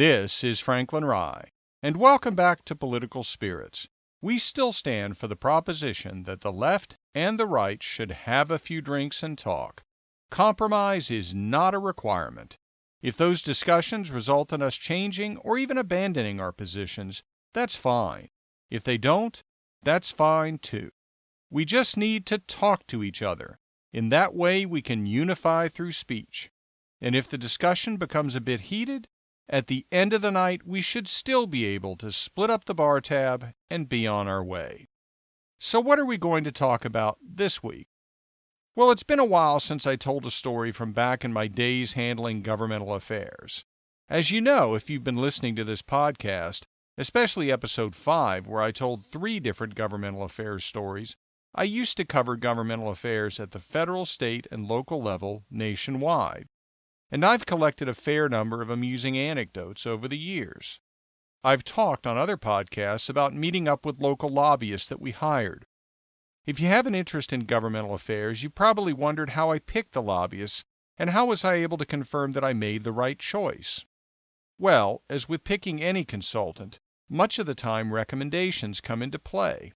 This is Franklin Rye, and welcome back to Political Spirits. We still stand for the proposition that the left and the right should have a few drinks and talk. Compromise is not a requirement. If those discussions result in us changing or even abandoning our positions, that's fine. If they don't, that's fine too. We just need to talk to each other. In that way, we can unify through speech. And if the discussion becomes a bit heated, at the end of the night, we should still be able to split up the bar tab and be on our way. So what are we going to talk about this week? Well, it's been a while since I told a story from back in my days handling governmental affairs. As you know, if you've been listening to this podcast, especially episode 5, where I told 3 different governmental affairs stories, I used to cover governmental affairs at the federal, state, and local level nationwide. And I've collected a fair number of amusing anecdotes over the years. I've talked on other podcasts about meeting up with local lobbyists that we hired. If you have an interest in governmental affairs, you probably wondered how I picked the lobbyists and how was I able to confirm that I made the right choice. Well, as with picking any consultant, much of the time recommendations come into play.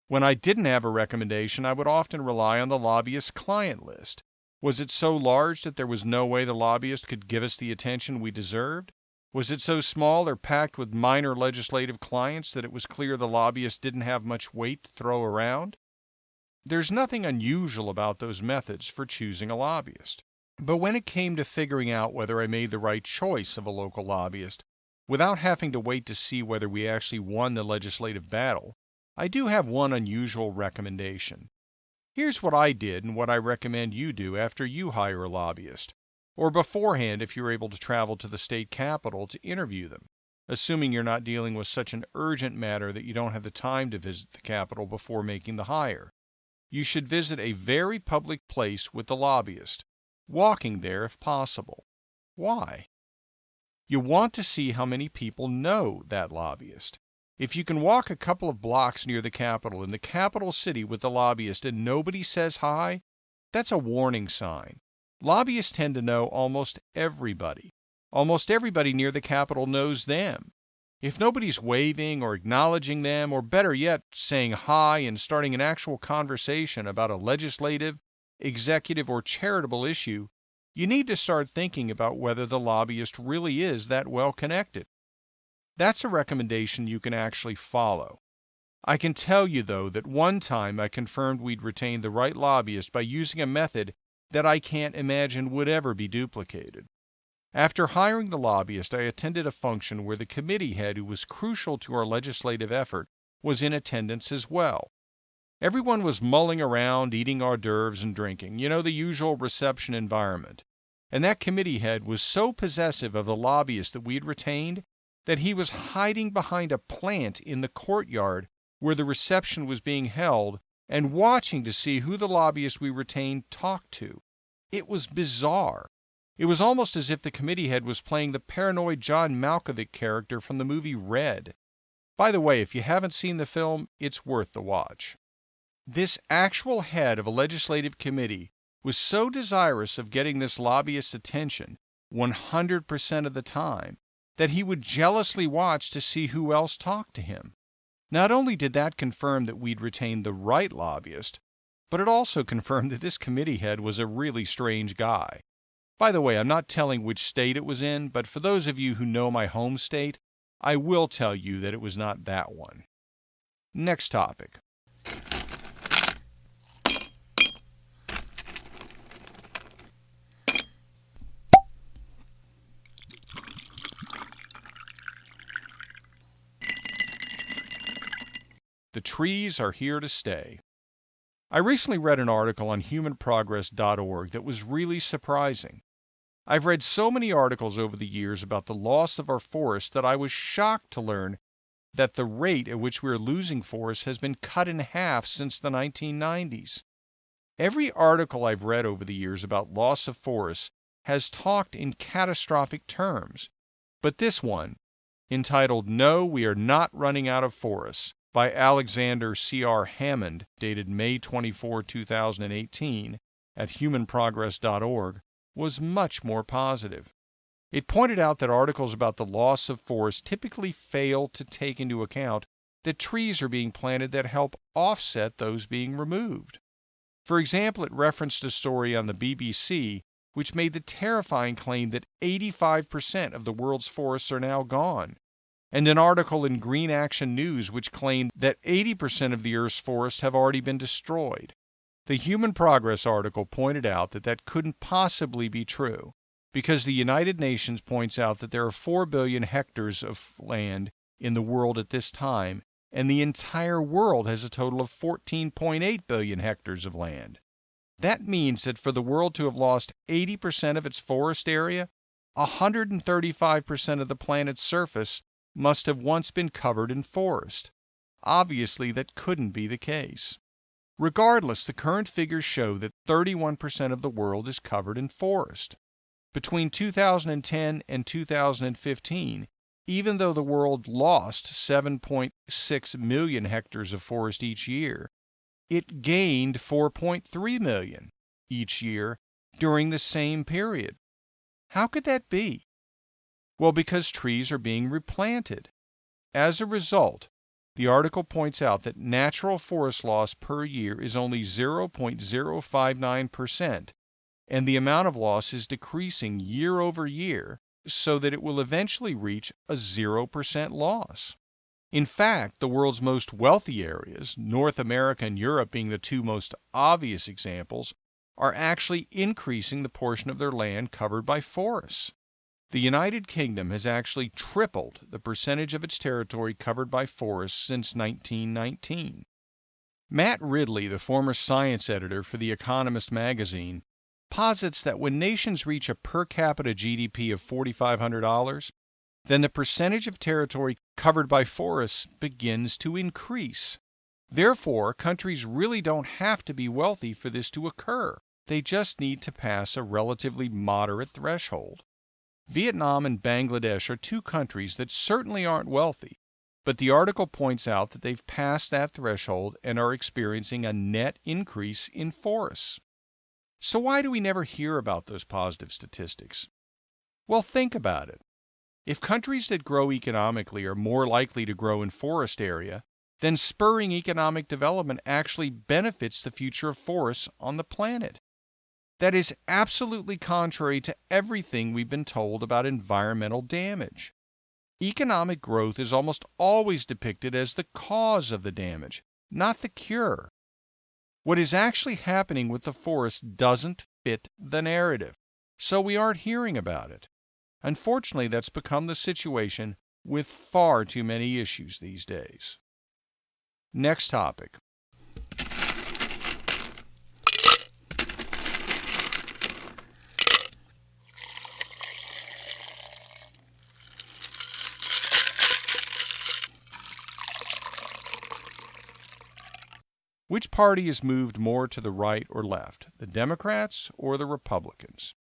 When I didn't have a recommendation, I would often rely on the lobbyist's client list. Was it so large that there was no way the lobbyist could give us the attention we deserved? Was it so small or packed with minor legislative clients that it was clear the lobbyist didn't have much weight to throw around? There's nothing unusual about those methods for choosing a lobbyist. But when it came to figuring out whether I made the right choice of a local lobbyist, without having to wait to see whether we actually won the legislative battle, I do have one unusual recommendation. Here's what I did and what I recommend you do after you hire a lobbyist, or beforehand if you're able to travel to the state capitol to interview them, assuming you're not dealing with such an urgent matter that you don't have the time to visit the capitol before making the hire. You should visit a very public place with the lobbyist, walking there if possible. Why? You want to see how many people know that lobbyist. If you can walk a couple of blocks near the Capitol in the capital city with the lobbyist and nobody says hi, that's a warning sign. Lobbyists tend to know almost everybody. Almost everybody near the Capitol knows them. If nobody's waving or acknowledging them, or better yet, saying hi and starting an actual conversation about a legislative, executive, or charitable issue, you need to start thinking about whether the lobbyist really is that well connected. That's a recommendation you can actually follow. I can tell you, though, that one time I confirmed we'd retained the right lobbyist by using a method that I can't imagine would ever be duplicated. After hiring the lobbyist, I attended a function where the committee head who was crucial to our legislative effort was in attendance as well. Everyone was mulling around, eating hors d'oeuvres and drinking, the usual reception environment. And that committee head was so possessive of the lobbyist that we'd retained that he was hiding behind a plant in the courtyard where the reception was being held and watching to see who the lobbyist we retained talked to. It was bizarre. It was almost as if the committee head was playing the paranoid John Malkovich character from the movie Red. By the way, if you haven't seen the film, it's worth the watch. This actual head of a legislative committee was so desirous of getting this lobbyist's attention 100% of the time that he would jealously watch to see who else talked to him. Not only did that confirm that we'd retained the right lobbyist, but it also confirmed that this committee head was a really strange guy. By the way, I'm not telling which state it was in, but for those of you who know my home state, I will tell you that it was not that one. Next topic. The trees are here to stay. I recently read an article on humanprogress.org that was really surprising. I've read so many articles over the years about the loss of our forests that I was shocked to learn that the rate at which we are losing forests has been cut in half since the 1990s. Every article I've read over the years about loss of forests has talked in catastrophic terms, but this one, entitled "No, We Are Not Running Out of Forests," by Alexander C.R. Hammond, dated May 24, 2018, at humanprogress.org, was much more positive. It pointed out that articles about the loss of forests typically fail to take into account that trees are being planted that help offset those being removed. For example, it referenced a story on the BBC which made the terrifying claim that 85% of the world's forests are now gone, and an article in Green Action News which claimed that 80% of the Earth's forests have already been destroyed. The Human Progress article pointed out that that couldn't possibly be true, because the United Nations points out that there are 4 billion hectares of land in the world at this time, and the entire world has a total of 14.8 billion hectares of land. That means that for the world to have lost 80% of its forest area, 135% of the planet's surface must have once been covered in forest. Obviously, that couldn't be the case. Regardless, the current figures show that 31% of the world is covered in forest. Between 2010 and 2015, even though the world lost 7.6 million hectares of forest each year, it gained 4.3 million each year during the same period. How could that be? Well, because trees are being replanted. As a result, the article points out that natural forest loss per year is only 0.059%, and the amount of loss is decreasing year over year so that it will eventually reach a 0% loss. In fact, the world's most wealthy areas, North America and Europe being the two most obvious examples, are actually increasing the portion of their land covered by forests. The United Kingdom has actually tripled the percentage of its territory covered by forests since 1919. Matt Ridley, the former science editor for The Economist magazine, posits that when nations reach a per capita GDP of $4,500, then the percentage of territory covered by forests begins to increase. Therefore, countries really don't have to be wealthy for this to occur. They just need to pass a relatively moderate threshold. Vietnam and Bangladesh are two countries that certainly aren't wealthy, but the article points out that they've passed that threshold and are experiencing a net increase in forests. So why do we never hear about those positive statistics? Well, think about it. If countries that grow economically are more likely to grow in forest area, then spurring economic development actually benefits the future of forests on the planet. That is absolutely contrary to everything we've been told about environmental damage. Economic growth is almost always depicted as the cause of the damage, not the cure. What is actually happening with the forest doesn't fit the narrative, so we aren't hearing about it. Unfortunately, that's become the situation with far too many issues these days. Next topic. Which party has moved more to the right or left, the Democrats or the Republicans?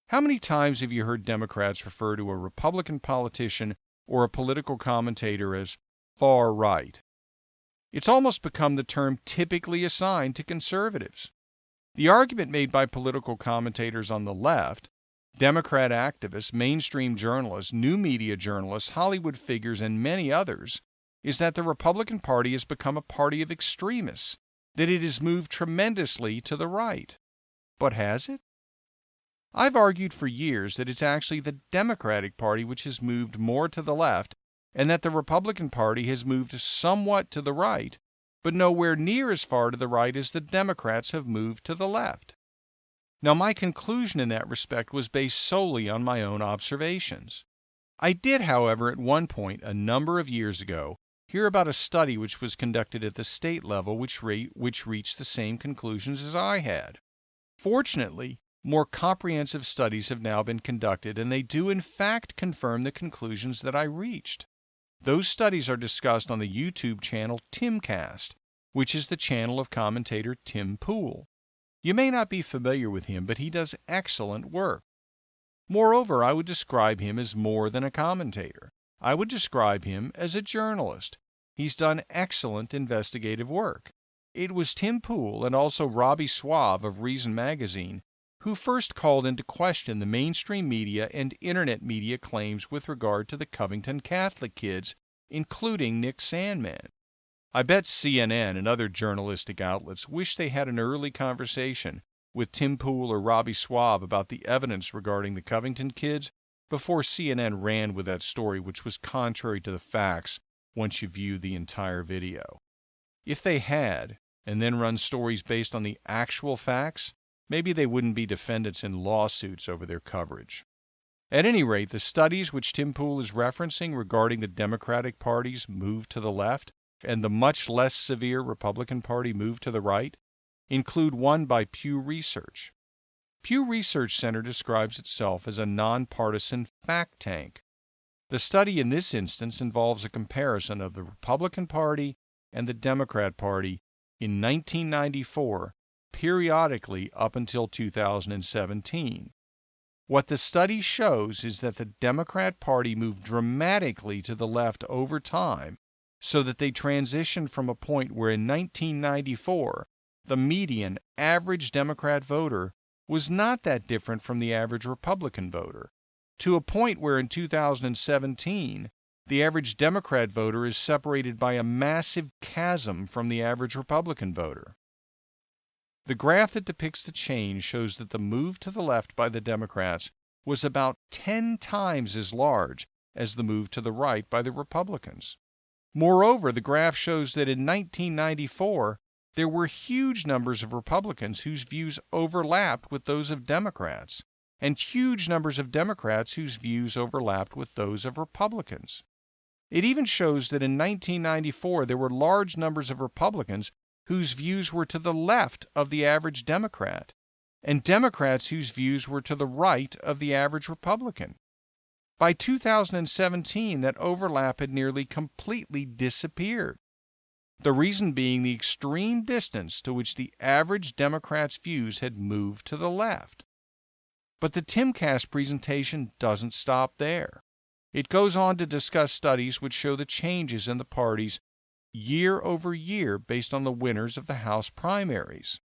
How many times have you heard Democrats refer to a Republican politician or a political commentator as far right? It's almost become the term typically assigned to conservatives. The argument made by political commentators on the left, Democrat activists, mainstream journalists, new media journalists, Hollywood figures, and many others, is that the Republican Party has become a party of extremists, that it has moved tremendously to the right. But has it? I've argued for years that it's actually the Democratic Party which has moved more to the left, and that the Republican Party has moved somewhat to the right, but nowhere near as far to the right as the Democrats have moved to the left. Now, my conclusion in that respect was based solely on my own observations. I did, however, at one point, a number of years ago, hear about a study which was conducted at the state level which reached the same conclusions as I had. Fortunately, more comprehensive studies have now been conducted, and they do in fact confirm the conclusions that I reached. Those studies are discussed on the YouTube channel Timcast, which is the channel of commentator Tim Pool. You may not be familiar with him, but he does excellent work. Moreover, I would describe him as more than a commentator. I would describe him as a journalist. He's done excellent investigative work. It was Tim Pool and also Robbie Schwab of Reason Magazine who first called into question the mainstream media and internet media claims with regard to the Covington Catholic kids, including Nick Sandmann. I bet CNN and other journalistic outlets wish they had an early conversation with Tim Pool or Robbie Schwab about the evidence regarding the Covington kids before CNN ran with that story, which was contrary to the facts once you view the entire video. If they had, and then run stories based on the actual facts, maybe they wouldn't be defendants in lawsuits over their coverage. At any rate, the studies which Tim Pool is referencing regarding the Democratic Party's move to the left and the much less severe Republican Party move to the right include one by Pew Research. Pew Research Center describes itself as a nonpartisan fact tank. The study in this instance involves a comparison of the Republican Party and the Democrat Party in 1994, periodically up until 2017. What the study shows is that the Democrat Party moved dramatically to the left over time, so that they transitioned from a point where in 1994 the median average Democrat voter was not that different from the average Republican voter, to a point where in 2017 the average Democrat voter is separated by a massive chasm from the average Republican voter. The graph that depicts the change shows that the move to the left by the Democrats was about 10 times as large as the move to the right by the Republicans. Moreover, the graph shows that in 1994, there were huge numbers of Republicans whose views overlapped with those of Democrats, and huge numbers of Democrats whose views overlapped with those of Republicans. It even shows that in 1994, there were large numbers of Republicans whose views were to the left of the average Democrat, and Democrats whose views were to the right of the average Republican. By 2017, that overlap had nearly completely disappeared. The reason being the extreme distance to which the average Democrat's views had moved to the left. But the Timcast presentation doesn't stop there. It goes on to discuss studies which show the changes in the parties year over year based on the winners of the House primaries.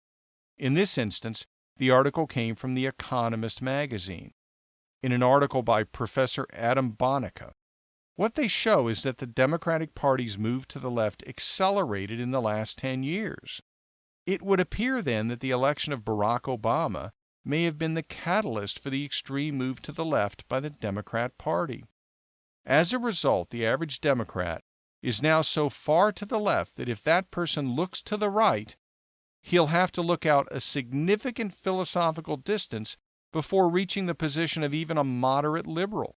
In this instance, the article came from The Economist magazine, in an article by Professor Adam Bonica. What they show is that the Democratic Party's move to the left accelerated in the last 10 years. It would appear then that the election of Barack Obama may have been the catalyst for the extreme move to the left by the Democrat Party. As a result, the average Democrat is now so far to the left that if that person looks to the right, he'll have to look out a significant philosophical distance before reaching the position of even a moderate liberal.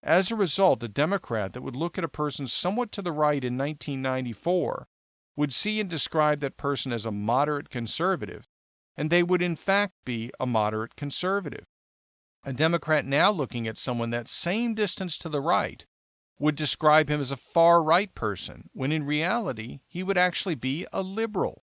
As a result, a Democrat that would look at a person somewhat to the right in 1994 would see and describe that person as a moderate conservative, and they would in fact be a moderate conservative. A Democrat now looking at someone that same distance to the right would describe him as a far-right person, when in reality he would actually be a liberal.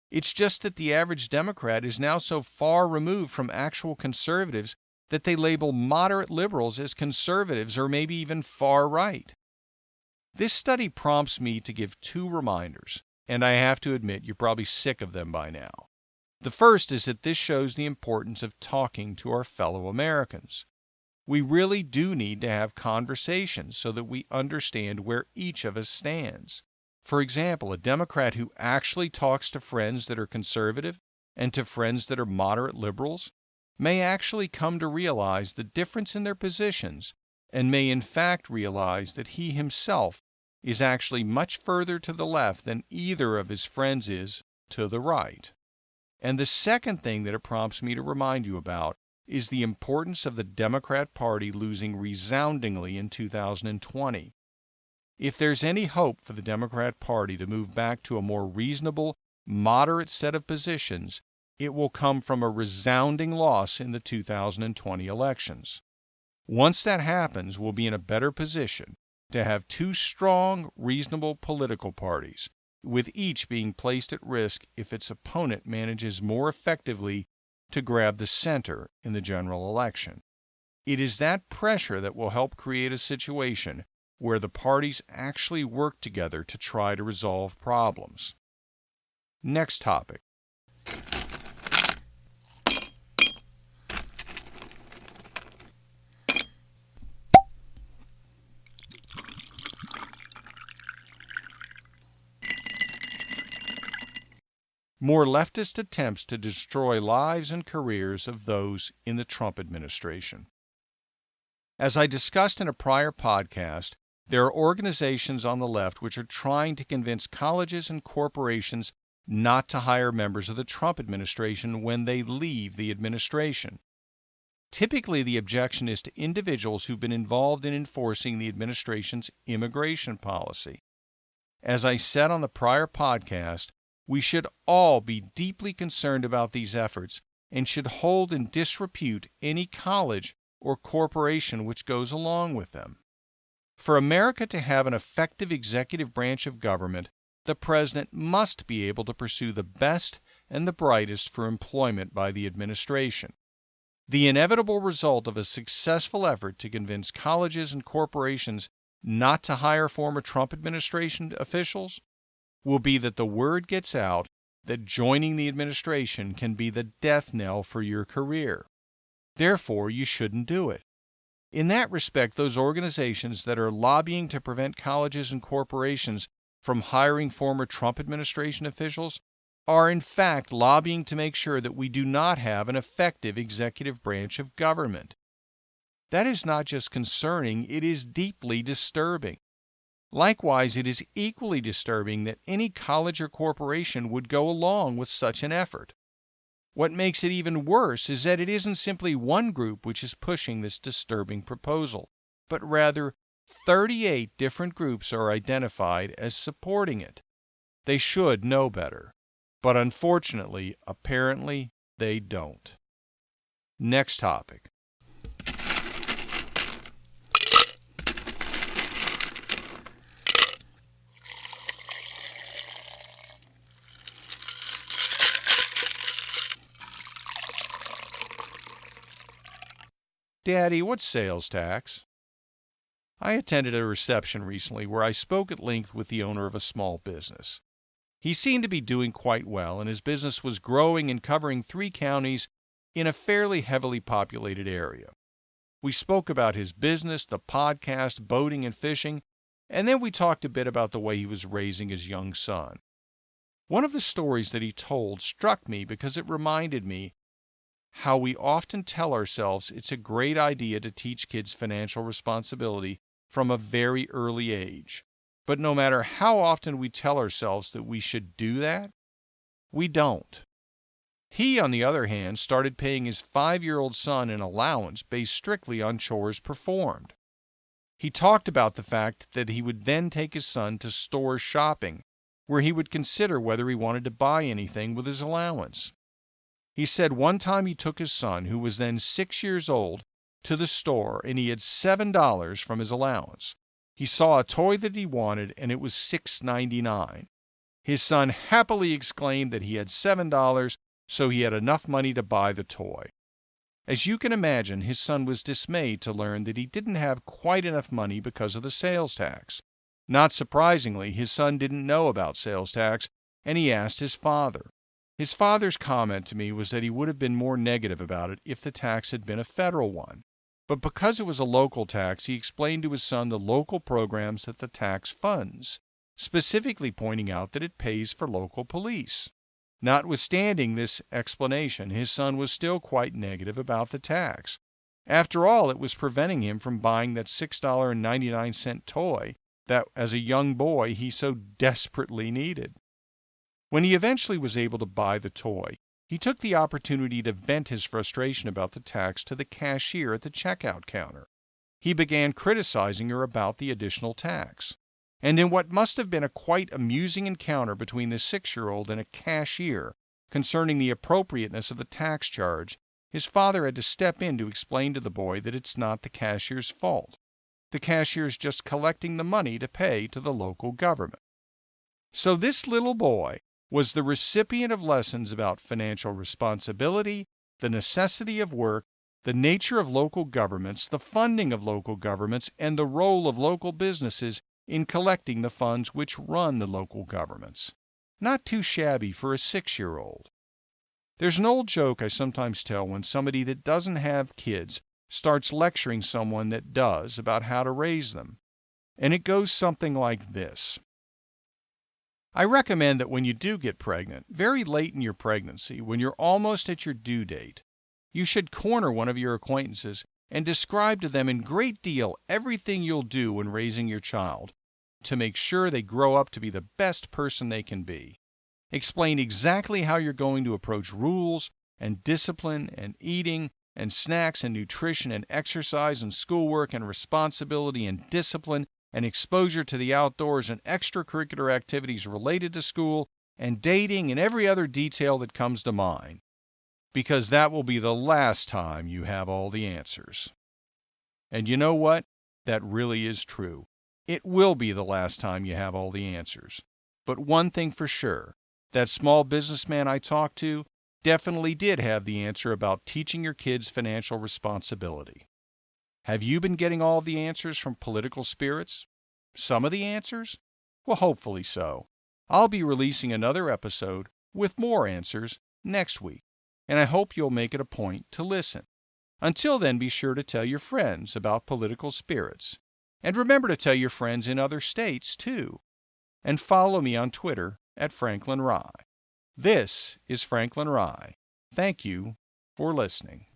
It's just that the average Democrat is now so far removed from actual conservatives that they label moderate liberals as conservatives or maybe even far-right. This study prompts me to give two reminders, and I have to admit you're probably sick of them by now. The first is that this shows the importance of talking to our fellow Americans. We really do need to have conversations so that we understand where each of us stands. For example, a Democrat who actually talks to friends that are conservative and to friends that are moderate liberals may actually come to realize the difference in their positions and may in fact realize that he himself is actually much further to the left than either of his friends is to the right. And the second thing that it prompts me to remind you about is the importance of the Democrat Party losing resoundingly in 2020. If there's any hope for the Democrat Party to move back to a more reasonable, moderate set of positions, it will come from a resounding loss in the 2020 elections. Once that happens, we'll be in a better position to have two strong, reasonable political parties, with each being placed at risk if its opponent manages more effectively to grab the center in the general election. It is that pressure that will help create a situation where the parties actually work together to try to resolve problems. Next topic. more leftist attempts to destroy lives and careers of those in the Trump administration. As I discussed in a prior podcast, there are organizations on the left which are trying to convince colleges and corporations not to hire members of the Trump administration when they leave the administration. Typically, the objection is to individuals who've been involved in enforcing the administration's immigration policy. As I said on the prior podcast, we should all be deeply concerned about these efforts and should hold in disrepute any college or corporation which goes along with them. For America to have an effective executive branch of government, the president must be able to pursue the best and the brightest for employment by the administration. The inevitable result of a successful effort to convince colleges and corporations not to hire former Trump administration officials will be that the word gets out that joining the administration can be the death knell for your career. Therefore, you shouldn't do it. In that respect, those organizations that are lobbying to prevent colleges and corporations from hiring former Trump administration officials are in fact lobbying to make sure that we do not have an effective executive branch of government. That is not just concerning, it is deeply disturbing. Likewise, it is equally disturbing that any college or corporation would go along with such an effort. What makes it even worse is that it isn't simply one group which is pushing this disturbing proposal, but rather 38 different groups are identified as supporting it. They should know better, but unfortunately, apparently, they don't. Next topic. Daddy, what's sales tax? I attended a reception recently where I spoke at length with the owner of a small business. He seemed to be doing quite well, and his business was growing and covering 3 counties in a fairly heavily populated area. We spoke about his business, the podcast, boating and fishing, and then we talked a bit about the way he was raising his young son. One of the stories that he told struck me because it reminded me how we often tell ourselves it's a great idea to teach kids financial responsibility from a very early age. But no matter how often we tell ourselves that we should do that, we don't. He, on the other hand, started paying his 5-year-old son an allowance based strictly on chores performed. He talked about the fact that he would then take his son to store shopping, where he would consider whether he wanted to buy anything with his allowance. He said one time he took his son, who was then 6 years old, to the store and he had $7 from his allowance. He saw a toy that he wanted and it was $6.99. His son happily exclaimed that he had $7, so he had enough money to buy the toy. As you can imagine, his son was dismayed to learn that he didn't have quite enough money because of the sales tax. Not surprisingly, his son didn't know about sales tax, and he asked his father. His father's comment to me was that he would have been more negative about it if the tax had been a federal one. But because it was a local tax, he explained to his son the local programs that the tax funds, specifically pointing out that it pays for local police. Notwithstanding this explanation, his son was still quite negative about the tax. After all, it was preventing him from buying that $6.99 toy that, as a young boy, he so desperately needed. When he eventually was able to buy the toy, he took the opportunity to vent his frustration about the tax to the cashier at the checkout counter. He began criticizing her about the additional tax. And in what must have been a quite amusing encounter between the 6-year-old and a cashier concerning the appropriateness of the tax charge, his father had to step in to explain to the boy that it's not the cashier's fault. The cashier's just collecting the money to pay to the local government. So this little boy was the recipient of lessons about financial responsibility, the necessity of work, the nature of local governments, the funding of local governments, and the role of local businesses in collecting the funds which run the local governments. Not too shabby for a 6-year-old. There's an old joke I sometimes tell when somebody that doesn't have kids starts lecturing someone that does about how to raise them. And it goes something like this. I recommend that when you do get pregnant, very late in your pregnancy, when you're almost at your due date, you should corner one of your acquaintances and describe to them in great detail everything you'll do when raising your child to make sure they grow up to be the best person they can be. Explain exactly how you're going to approach rules and discipline and eating and snacks and nutrition and exercise and schoolwork and responsibility and discipline and exposure to the outdoors and extracurricular activities related to school and dating and every other detail that comes to mind, because that will be the last time you have all the answers. And you know what? That really is true. It will be the last time you have all the answers. But one thing for sure, that small businessman I talked to definitely did have the answer about teaching your kids financial responsibility. Have you been getting all of the answers from political spirits? Some of the answers? Well, hopefully so. I'll be releasing another episode with more answers next week, and I hope you'll make it a point to listen. Until then, be sure to tell your friends about political spirits. And remember to tell your friends in other states, too. And follow me on Twitter at Franklin Rye. This is Franklin Rye. Thank you for listening.